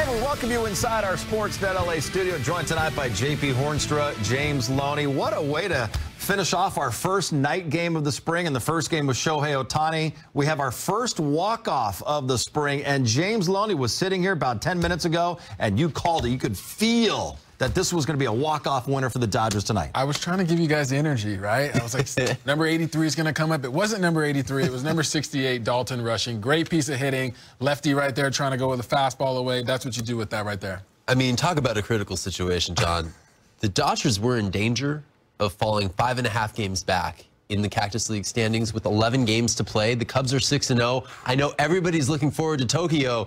We welcome you inside our Sportsnet LA studio, joined tonight by JP Hornstra, James Loney. What a way to finish off our first night game of the spring, and the first game was Shohei Ohtani. We have our first walk-off of the spring, and James Loney was sitting here about 10 minutes ago, and you called it. You could feel that this was going to be a walk-off winner for the Dodgers tonight. I was trying to give you guys the energy, right? I was like, number 83 is going to come up. It wasn't number 83. It was number 68, Dalton rushing. Great piece of hitting. Lefty right there trying to go with a fastball away. That's what you do with that right there. I mean, talk about a critical situation, John. The Dodgers were in danger of falling 5.5 games back in the Cactus League standings with 11 games to play. The Cubs are 6-0. I know everybody's looking forward to Tokyo,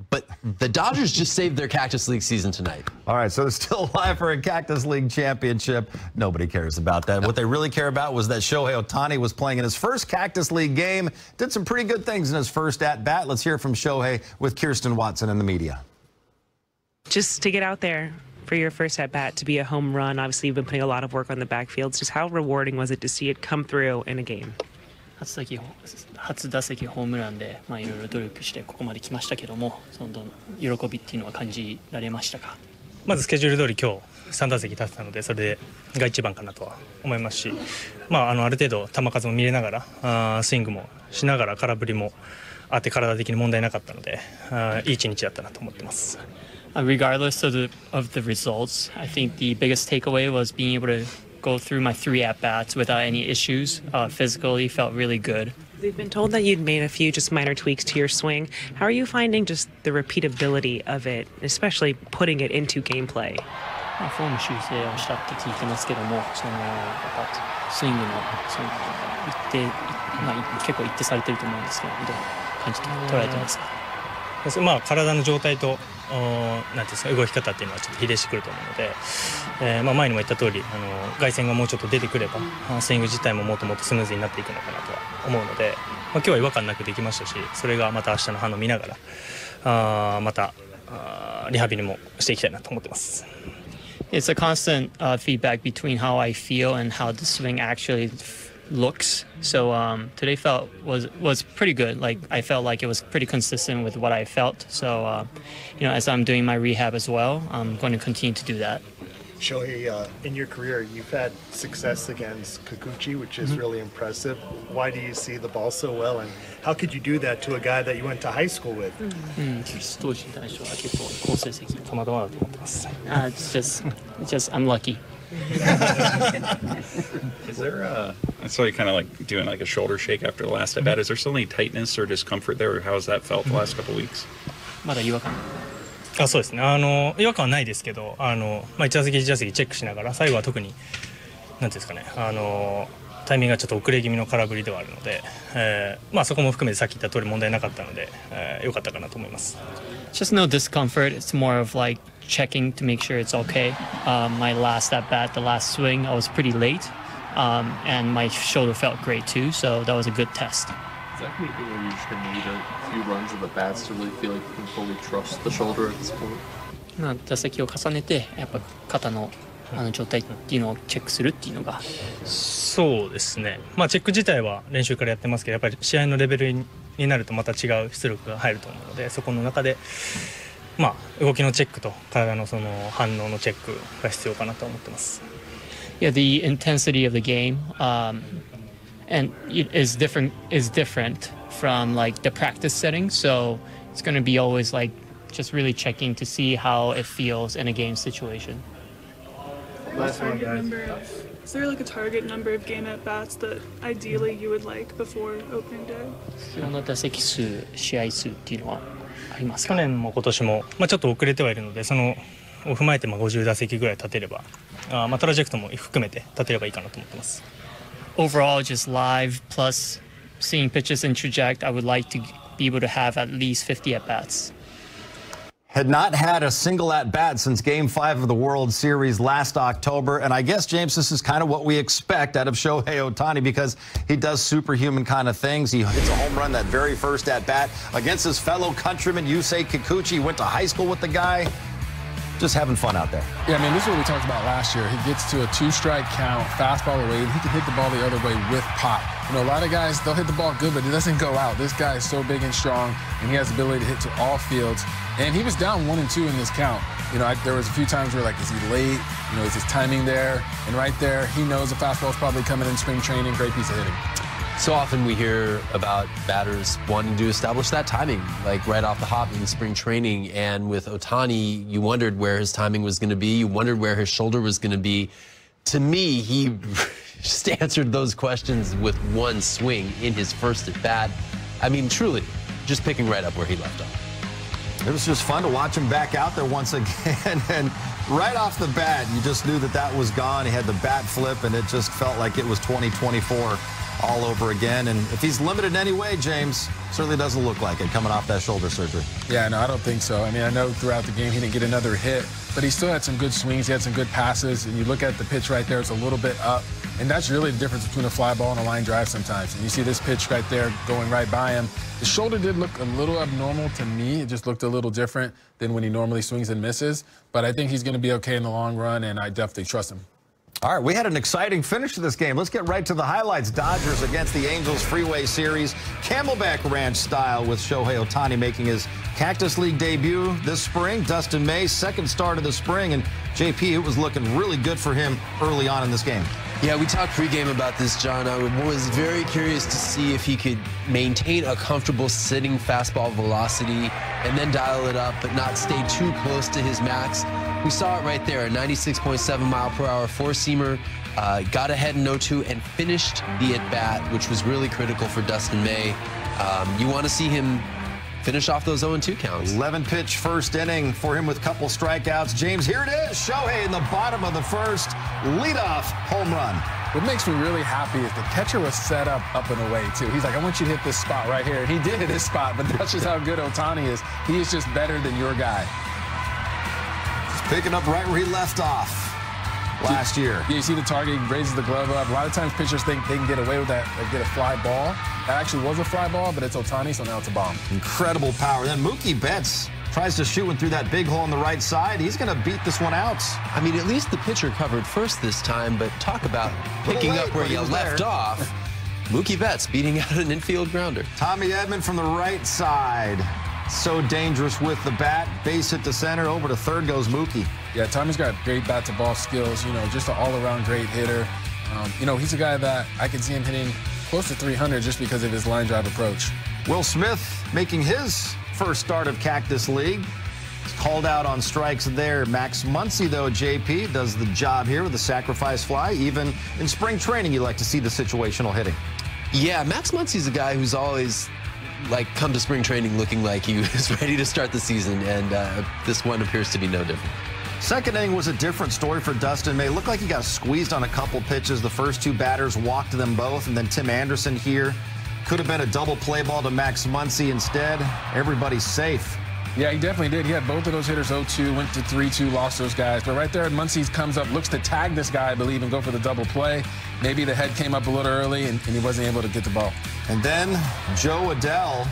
but the Dodgers just saved their Cactus League season tonight. All right, so they're still alive for a Cactus League championship. Nobody cares about that. No. What they really care about was that Shohei Ohtani was playing in his first Cactus League game. Did some pretty good things in his first at-bat. Let's hear from Shohei with Kirsten Watson in the media. Just to get out there for your first at-bat, to be a home run. Obviously, you've been putting a lot of work on the backfields. Just how rewarding was it to see it come through in a game? 初打席ホームランでいろいろ努力してここまで来ましたけども、その喜びっていうのは感じられましたか？まずスケジュール通り今日3打席立ってたので、それが一番かなとは思いますし、ある程度球数も見れながら、スイングもしながら空振りもあって体的に問題なかったので、いい一日だったなと思ってます。Regardless of the results, I think the biggest takeaway was being able to go through my 3 at-bats without any issues. Physically felt really good. We've been told that you'd made a few just minor tweaks to your swing. How are you finding just the repeatability of it, especially putting it into gameplay? フォーム修正をしたって聞いてますけども、スイングの結構一定されてると思うんですけど、どう感じて捉えてますか？体の状態となんていうんですか、動き方っていうのはちょっと比例してくると思うので、前にも言った通り外線がもうちょっと出てくればスイング自体ももっともっとスムーズになっていくのかなとは思うので、今日は違和感なくできましたし、それがまた明日の反応を見ながらまたリハビリもしていきたいなと思ってます。It's a constant feedback between how I feel and how the swing actually looks. So today was pretty good. Like I felt like it was pretty consistent with what I felt. So as I'm doing my rehab as well, I'm going to continue to do that. Shohei, in your career, you've had success against Kikuchi, which is really impressive. Why do you see the ball so well, and how could you do that to a guy that you went to high school with? It's just I'm lucky. Is there I saw you kind of like doing like a shoulder shake after the last at bat. Is there still any tightness or discomfort there, or how has that felt the last couple of weeks? まだ違和感。そうですね。違和感はないですけど、1打席1打席チェックしながら、最後は特になんていうんですかね、タイミングがちょっと遅れ気味の空振りではあるので、そこも含めてさっき言った通り問題なかったので、良かったかなと思います。Just no discomfort. It's more of like checking to make sure it's okay. My last at bat, the last swing, I was pretty late, and my shoulder felt great too. So that was a good test. Is that anything where you're just going to need a few runs of the bats to really feel like you can fully trust the shoulder at this point? 打席を重ねてやっぱ肩の状態っていうのをチェックするっていうのが。そうですね。チェック自体は練習からやってますけど、やっぱり試合のレベルになるとまた違う出力が入ると思うので、そこの中で動きのチェックと体のその反応のチェックが必要かなと思ってます。Yeah, the intensity of the game, and it is different from like the practice setting. So it's going to be always like just really checking to see how it feels in a game situation. Last one, guys. Is there like a target number of game at bats that ideally you would like before opening day? 必要な打席数、試合数っていうのはありますか？去年も今年もちょっと遅れてはいるので、そのを踏まえて50打席ぐらい立てれば、トラジェクトも含めて立てればいいかなと思ってます。Overall, just live plus seeing pitches and traject, I would like to be able to have at least 50 at bats. Had not had a single at-bat since Game 5 of the World Series last October. And I guess, James, this is kind of what we expect out of Shohei Ohtani because he does superhuman kind of things. He hits a home run that very first at-bat against his fellow countryman, Yusei Kikuchi. He went to high school with the guy. just having fun out there. Yeah, I mean, this is what we talked about last year. He gets to a 2-strike count, fastball away, and he can hit the ball the other way with pop. You know, a lot of guys, they'll hit the ball good, but it doesn't go out. This guy is so big and strong, and he has the ability to hit to all fields. And he was down 1-2 in this count. You know, there was a few times where, like, is he late? You know, is his timing there? And right there, he knows the fastball's probably coming in spring training. Great piece of hitting. So often we hear about batters wanting to establish that timing, like right off the hop in spring training. And with Ohtani, you wondered where his timing was going to be. You wondered where his shoulder was going to be. To me, he just answered those questions with one swing in his first at bat. I mean, truly, just picking right up where he left off. It was just fun to watch him back out there once again. And right off the bat, you just knew that that was gone. He had the bat flip, and it just felt like it was 2024 all over again. And if he's limited in any way, James, certainly doesn't look like it coming off that shoulder surgery. Yeah, no, I don't think so. I mean, I know throughout the game he didn't get another hit, but he still had some good swings. He had some good passes. And you look at the pitch right there, it's a little bit up. And that's really the difference between a fly ball and a line drive sometimes. And you see this pitch right there going right by him. The shoulder did look a little abnormal to me. It just looked a little different than when he normally swings and misses. But I think he's going to be okay in the long run, and I definitely trust him. All right, we had an exciting finish to this game. Let's get right to the highlights. Dodgers against the Angels Freeway Series, Camelback Ranch style, with Shohei Ohtani making his Cactus League debut this spring. Dustin May's second start of the spring, and JP, it was looking really good for him early on in this game. Yeah, we talked pregame about this, John. I was very curious to see if he could maintain a comfortable sitting fastball velocity and then dial it up, but not stay too close to his max. We saw it right there, a 96.7 mile per hour four-seamer, got ahead in 0-2 and finished the at-bat, which was really critical for Dustin May. You want to see him finish off those 0-2 counts. 11-pitch first inning for him with a couple strikeouts. James, here it is. Shohei in the bottom of the first, leadoff home run. What makes me really happy is the catcher was set up and away, too. He's like, I want you to hit this spot right here. And he did hit his spot, but that's just how good Ohtani is. He is just better than your guy. Just picking up right where he left off last year. Yeah, you see the target, he raises the glove up. A lot of times pitchers think they can get away with that, they get a fly ball. That actually was a fly ball, but it's Ohtani, so now it's a bomb. Incredible power. Then Mookie Betts tries to shoot one through that big hole on the right side. He's going to beat this one out. I mean, at least the pitcher covered first this time, but talk about picking up where you left off. Mookie Betts beating out an infield grounder. Tommy Edman from the right side. So dangerous with the bat. Base hit to center. Over to third goes Mookie. Yeah, Tommy's got great bat-to-ball skills. You know, just an all-around great hitter. You know, he's a guy that I can see him hitting close to 300 just because of his line drive approach. Will Smith making his first start of Cactus League. He's called out on strikes there. Max Muncy, though, JP, does the job here with a sacrifice fly. Even in spring training, you like to see the situational hitting. Yeah, Max Muncy's a guy who's always come to spring training looking like he was ready to start the season, and this one appears to be no different. Second inning was a different story for Dustin May. Looked like he got squeezed on a couple pitches. The first two batters walked them both, and then Tim Anderson here could have been a double play ball to Max Muncy instead. Everybody's safe. Yeah, he definitely did. He had both of those hitters 0-2, went to 3-2, lost those guys. But right there, Muncy comes up, looks to tag this guy, I believe, and go for the double play. Maybe the head came up a little early, and he wasn't able to get the ball. And then Joe Adell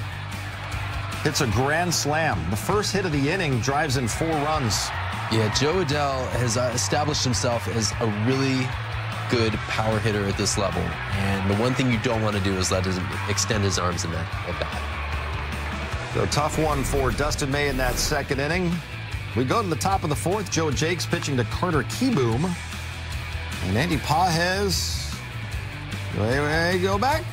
hits a grand slam. The first hit of the inning drives in 4 runs. Yeah, Joe Adell has established himself as a really good power hitter at this level. And the one thing you don't want to do is let him extend his arms in that at bat. So tough one for Dustin May in that second inning. We go to the top of the fourth. Joe Jakes pitching to Carter Kieboom. And Andy Pages. Go back.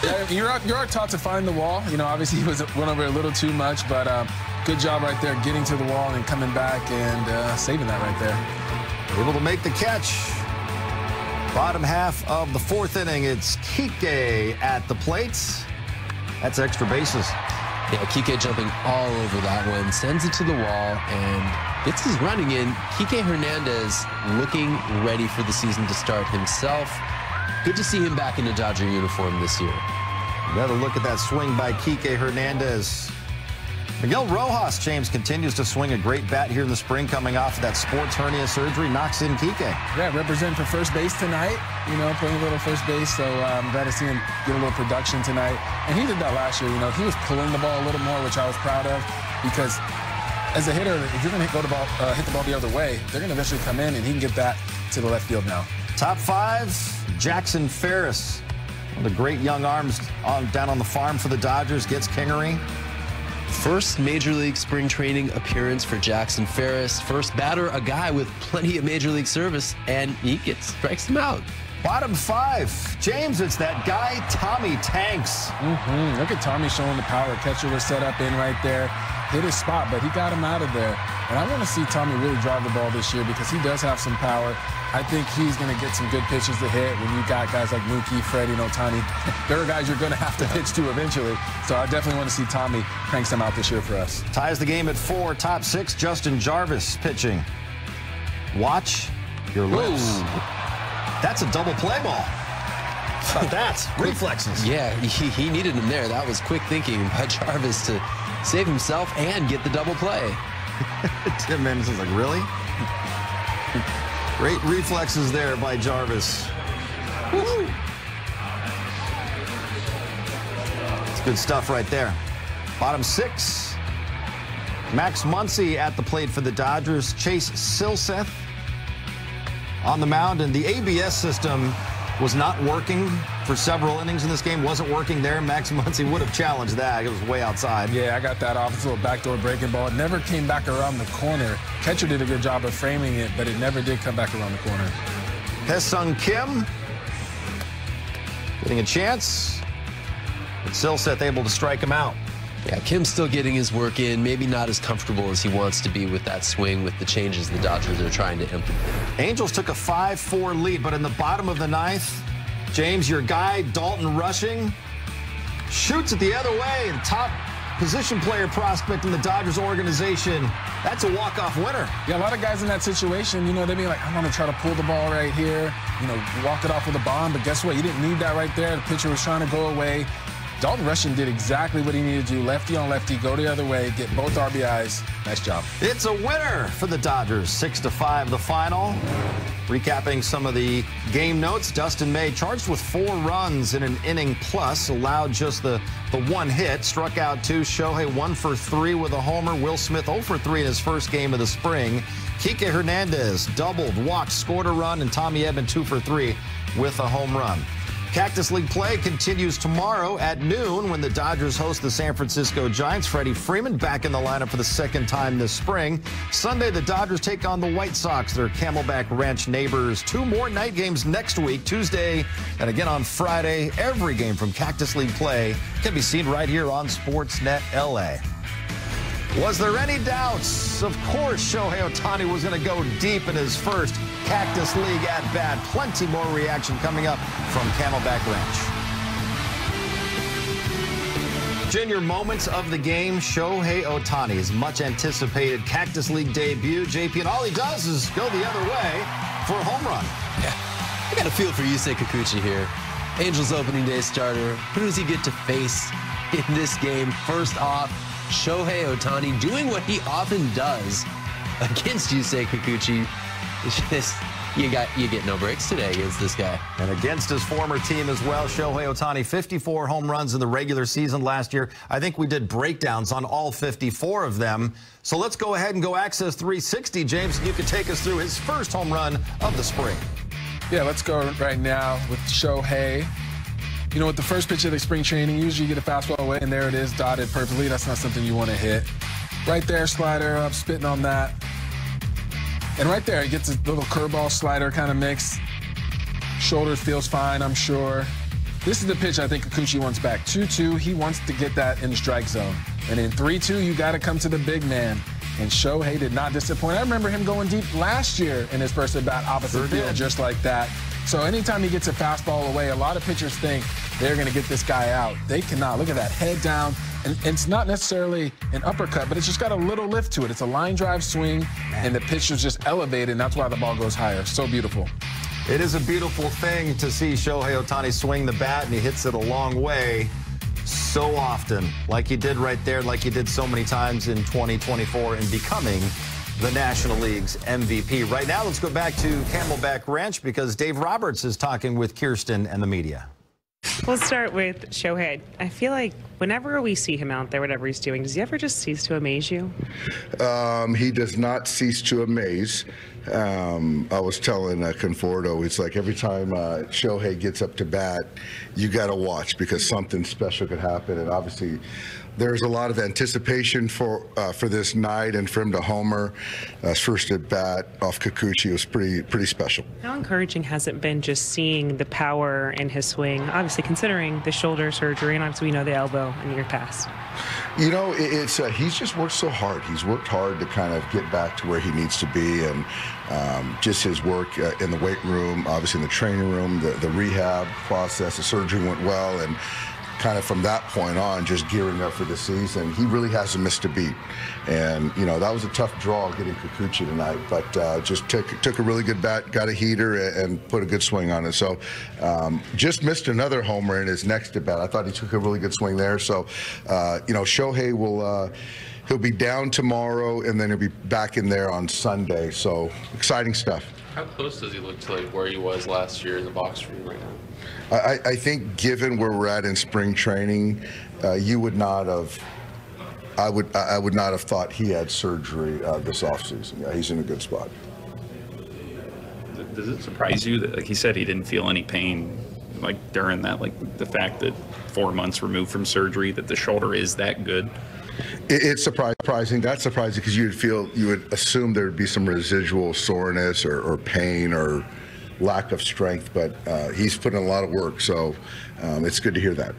Yeah, you're taught to find the wall. You know, obviously he went over a little too much, but good job right there getting to the wall and coming back and saving that right there. Able to make the catch. Bottom half of the fourth inning, it's Kike at the plate. That's extra bases. Yeah, Kike jumping all over that one, sends it to the wall, and gets his running in. Kike Hernandez looking ready for the season to start himself. Good to see him back in the Dodger uniform this year. Another look at that swing by Kike Hernandez. Miguel Rojas, James, continues to swing a great bat here in the spring, coming off of that sports hernia surgery, knocks in Kike. Yeah, representing for first base tonight, you know, playing a little first base, so I'm glad to see him get a little production tonight. And he did that last year, you know, he was pulling the ball a little more, which I was proud of, because as a hitter, if you're going to hit the ball the other way, they're going to eventually come in, and he can get that to the left field now. Top 5, Jackson Ferris. One of the great young arms down on the farm for the Dodgers, gets Kingery. First Major League spring training appearance for Jackson Ferris. First batter, a guy with plenty of Major League service, and he strikes him out. Bottom 5, James, it's that guy, Tommy Tanks. Look at Tommy showing the power. Catcher was set up in right there. Hit his spot, but he got him out of there. And I want to see Tommy really drive the ball this year because he does have some power. I think he's going to get some good pitches to hit when you got guys like Mookie, Freddie, and Ohtani. There are guys you're going to have to pitch to eventually. So I definitely want to see Tommy crank some out this year for us. Ties the game at 4. Top 6, Justin Jarvis pitching. Watch your lips. Ooh. That's a double play ball. How about that? Reflexes. Yeah, he needed him there. That was quick thinking by Jarvis to save himself and get the double play. Tim Anderson's like, really? Great reflexes there by Jarvis. Woo. It's good stuff right there. Bottom 6, Max Muncy at the plate for the Dodgers. Chase Silseth on the mound, and the ABS system was not working for several innings in this game. Wasn't working there. Max Muncy would have challenged that. It was way outside. Yeah, I got that off. It's a little backdoor breaking ball. It never came back around the corner. Catcher did a good job of framing it, but it never did come back around the corner. Hye-Sung Kim getting a chance, but Silseth able to strike him out. Yeah, Kim's still getting his work in. Maybe not as comfortable as he wants to be with that swing with the changes the Dodgers are trying to implement. Angels took a 5-4 lead, but in the bottom of the 9th, James, your guy, Dalton Rushing, shoots it the other way. The top position player prospect in the Dodgers organization. That's a walk-off winner. Yeah, a lot of guys in that situation, you know, they'd be like, I want to try to pull the ball right here, you know, walk it off with a bomb. But guess what? You didn't need that right there. The pitcher was trying to go away. Dalton Rushing did exactly what he needed to do. Lefty on lefty, go the other way, get both RBIs. Nice job. It's a winner for the Dodgers. 6-5 the final. Recapping some of the game notes, Dustin May charged with 4 runs in an inning plus, allowed just the 1 hit, struck out 2. Shohei 1 for 3 with a homer. Will Smith 0 for 3 in his first game of the spring. Kike Hernandez doubled, walked, scored a run, and Tommy Edman 2 for 3 with a home run. Cactus League play continues tomorrow at noon when the Dodgers host the San Francisco Giants. Freddie Freeman back in the lineup for the 2nd time this spring. Sunday, the Dodgers take on the White Sox, their Camelback Ranch neighbors. 2 more night games next week, Tuesday and again on Friday. Every game from Cactus League play can be seen right here on Sportsnet LA. Was there any doubts? Of course, Shohei Ohtani was going to go deep in his first Cactus League at-bat. Plenty more reaction coming up from Camelback Ranch. Junior moments of the game, Shohei Ohtani's much-anticipated Cactus League debut. JP, and all he does is go the other way for a home run. Yeah, I got a feel for Yusei Kikuchi here. Angels opening day starter. Who does he get to face in this game? First off, Shohei Ohtani doing what he often does against Yusei Kikuchi. It's just, you get no breaks today against this guy. And against his former team as well, Shohei Ohtani, 54 home runs in the regular season last year. I think we did breakdowns on all 54 of them. So let's go ahead and go Access 360. James, you can take us through his first home run of the spring. Yeah, let's go right now with Shohei. You know, with the first pitch of the spring training, usually you get a fastball away, and there it is, dotted perfectly. That's not something you want to hit. Right there, slider up, spitting on that. And right there, he gets a little curveball slider kind of mix. Shoulder feels fine, I'm sure. This is the pitch I think Kikuchi wants back. 2-2, he wants to get that in the strike zone. And in 3-2, you got to come to the big man. And Shohei did not disappoint. I remember him going deep last year in his first at-bat opposite field, just like that. So anytime he gets a fastball away, a lot of pitchers think they're going to get this guy out. They cannot. Look at that, head down. And it's not necessarily an uppercut, but it's just got a little lift to it. It's a line drive swing, and the pitch is just elevated, and that's why the ball goes higher. So beautiful. It is a beautiful thing to see Shohei Ohtani swing the bat, and he hits it a long way so often, like he did right there, like he did so many times in 2024 in becoming the National League's MVP. Right now, let's go back to Camelback Ranch because Dave Roberts is talking with Kirsten and the media. We'll start with Shohei. I feel like whenever we see him out there, whatever he's doing, does he ever just cease to amaze you? He does not cease to amaze. I was telling Conforto, it's like every time Shohei gets up to bat, you got to watch because something special could happen. And obviously, there's a lot of anticipation for this night, and for him to homer first at bat off Kikuchi was pretty special. How encouraging has it been just seeing the power in his swing? Obviously, considering the shoulder surgery, and obviously we know the elbow in your past. You know, it's he's just worked so hard. He's worked hard to kind of get back to where he needs to be, and just his work in the weight room, obviously in the training room, the rehab process, the surgery went well, and kind of from that point on, just gearing up for the season. He really hasn't missed a beat. And, you know, that was a tough draw getting Kikuchi tonight, but just took a really good bat, got a heater, and put a good swing on it. So just missed another homer in his next at bat. I thought he took a really good swing there. So, you know, Shohei will, he'll be down tomorrow, and then he'll be back in there on Sunday. So exciting stuff. How close does he look to like where he was last year in the box for you right now? I think given where we're at in spring training, you would not have. I would not have thought he had surgery this offseason. Yeah, he's in a good spot. Does it surprise you that, like he said, he didn't feel any pain, like during that, like the fact that 4 months removed from surgery, that the shoulder is that good? It's surprising. That's surprising because you would assume there would be some residual soreness or pain or lack of strength, but he's put in a lot of work, so it's good to hear that.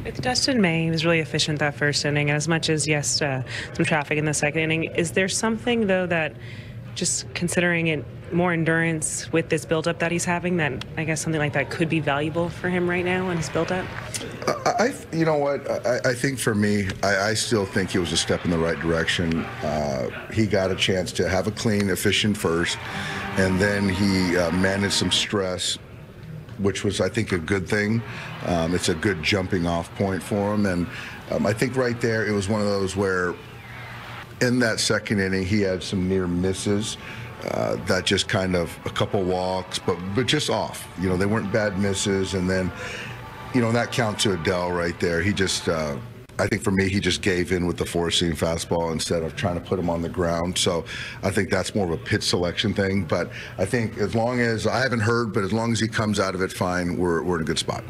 With Dustin May, he was really efficient that first inning, and as much as, yes, some traffic in the second inning, is there something, though, that just considering it more endurance with this buildup that he's having, that I guess something like that could be valuable for him right now in his buildup? You know what? I think for me, I still think it was a step in the right direction. He got a chance to have a clean, efficient first, and then he managed some stress, which was, I think, a good thing. It's a good jumping off point for him. And I think right there, it was one of those where in that second inning, he had some near misses that just kind of a couple walks, but just off. You know, they weren't bad misses. And then, you know, that count to Adele right there, he just, I think for me, he just gave in with the four-seam fastball instead of trying to put him on the ground. So I think that's more of a pitch selection thing. But I think as long as, I haven't heard, but as long as he comes out of it fine, we're in a good spot.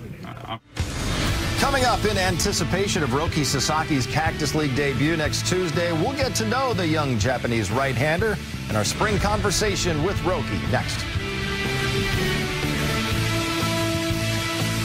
Coming up, in anticipation of Roki Sasaki's Cactus League debut next Tuesday, we'll get to know the young Japanese right-hander in our spring conversation with Roki next.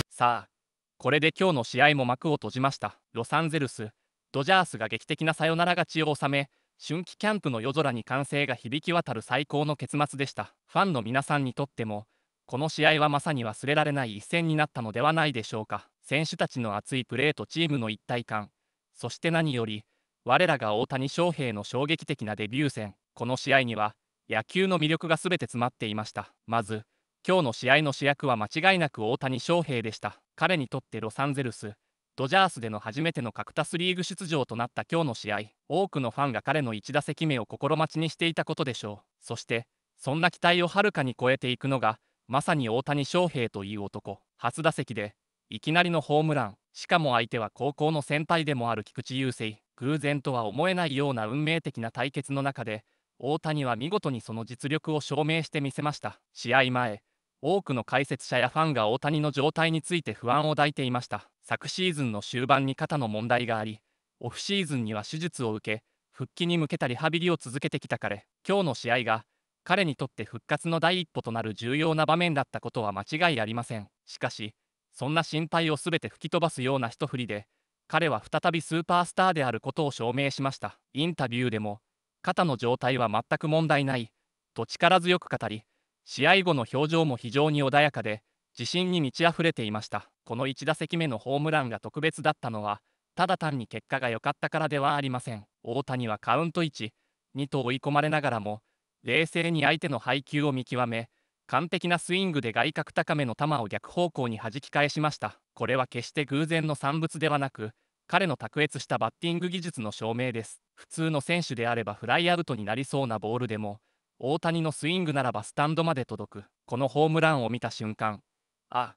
さあ、これで今日の試合も幕を閉じました。ロサンゼルス、ドジャースが劇的なサヨナラ勝ちを収め、春季キャンプの夜空に歓声が響き渡る最高の結末でした。ファンの皆さんにとっても、この試合はまさに忘れられない一戦になったのではないでしょうか。選手たちの熱いプレーとチームの一体感、そして何より、我らが大谷翔平の衝撃的なデビュー戦。この試合には、野球の魅力が全て詰まっていました。まず、今日の試合の主役は間違いなく大谷翔平でした。彼にとってロサンゼルス、ドジャースでの初めてのカクタスリーグ出場となった今日の試合、多くのファンが彼の1打席目を心待ちにしていたことでしょう。そして、そんな期待をはるかに超えていくのが、まさに大谷翔平という男。初打席で、いきなりのホームラン。しかも相手は高校の先輩でもある菊池雄星。偶然とは思えないような運命的な対決の中で、大谷は見事にその実力を証明してみせました。試合前、多くの解説者やファンが大谷の状態について不安を抱いていました。昨シーズンの終盤に肩の問題があり、オフシーズンには手術を受け、復帰に向けたリハビリを続けてきた彼。今日の試合が、彼にとって復活の第一歩となる重要な場面だったことは間違いありません。しかし、そんな心配をすべて吹き飛ばすような一振りで、彼は再びスーパースターであることを証明しました。インタビューでも、肩の状態は全く問題ない、と力強く語り、試合後の表情も非常に穏やかで、自信に満ち溢れていました。この1打席目のホームランが特別だったのは、ただ単に結果が良かったからではありません。大谷はカウント1、2と追い込まれながらも、冷静に相手の配球を見極め、完璧なスイングで外角高めの球を逆方向に弾き返しました。これは決して偶然の産物ではなく、彼の卓越したバッティング技術の証明です。普通の選手であればフライアウトになりそうなボールでも、大谷のスイングならばスタンドまで届く。このホームランを見た瞬間、あ、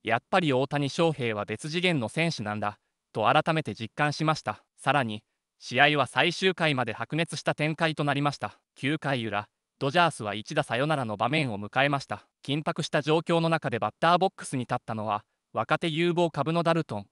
やっぱり大谷翔平は別次元の選手なんだと改めて実感しました。さらに試合は最終回まで白熱した展開となりました。9回裏、ドジャースは一打サヨナラの場面を迎えました。緊迫した状況の中でバッターボックスに立ったのは若手有望株のダルトン。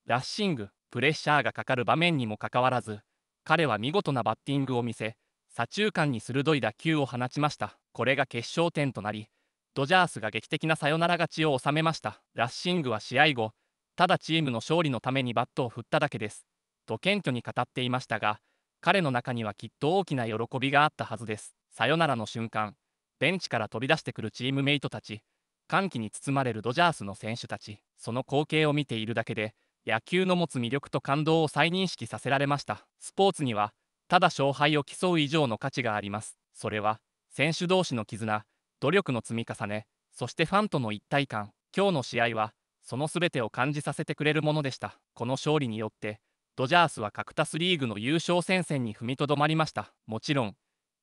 ラッシング、プレッシャーがかかる場面にもかかわらず、彼は見事なバッティングを見せ、左中間に鋭い打球を放ちました。これが決勝点となり、ドジャースが劇的なサヨナラ勝ちを収めました。ラッシングは試合後、ただチームの勝利のためにバットを振っただけですと謙虚に語っていましたが、彼の中にはきっと大きな喜びがあったはずです。サヨナラの瞬間、ベンチから飛び出してくるチームメイトたち、歓喜に包まれるドジャースの選手たち、その光景を見ているだけで野球の持つ魅力と感動を再認識させられました。スポーツにはただ勝敗を競う以上の価値があります。それは選手同士の絆、努力の積み重ね、そしてファンとの一体感。今日の試合はその全てを感じさせてくれるものでした。この勝利によってドジャースはカクタスリーグの優勝戦線に踏みとどまりました。もちろん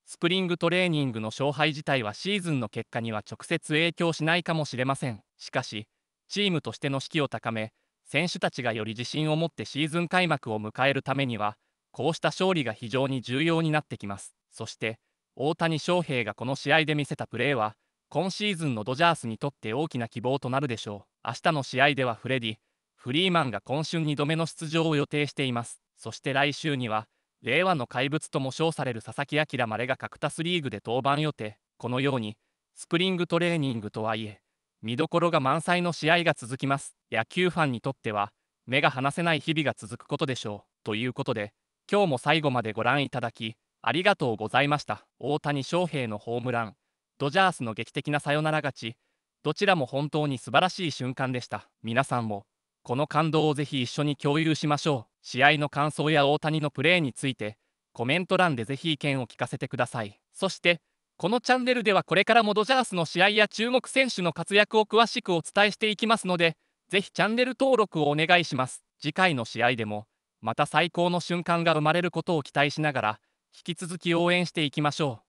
スプリングトレーニングの勝敗自体はシーズンの結果には直接影響しないかもしれません。しかしチームとしての士気を高め、選手たちがより自信を持ってシーズン開幕を迎えるためにはこうした勝利が非常に重要になってきます。そして大谷翔平がこの試合で見せたプレーは今シーズンのドジャースにとって大きな希望となるでしょう。明日の試合ではフレディ・フリーマンが今春2度目の出場を予定しています。そして来週には令和の怪物とも称される佐々木朗までがカクタスリーグで登板予定。このようにスプリングトレーニングとはいえ見どころが満載の試合が続きます。野球ファンにとっては目が離せない日々が続くことでしょう。ということで今日も最後までご覧いただきありがとうございました。大谷翔平のホームラン、ドジャースの劇的なサヨナラ勝ち、どちらも本当に素晴らしい瞬間でした。皆さんもこの感動をぜひ一緒に共有しましょう。試合の感想や大谷のプレーについてコメント欄でぜひ意見を聞かせてください。そしてこのチャンネルではこれからもドジャースの試合や注目選手の活躍を詳しくお伝えしていきますので、ぜひチャンネル登録をお願いします。次回の試合でもまた最高の瞬間が生まれることを期待しながら引き続き応援していきましょう。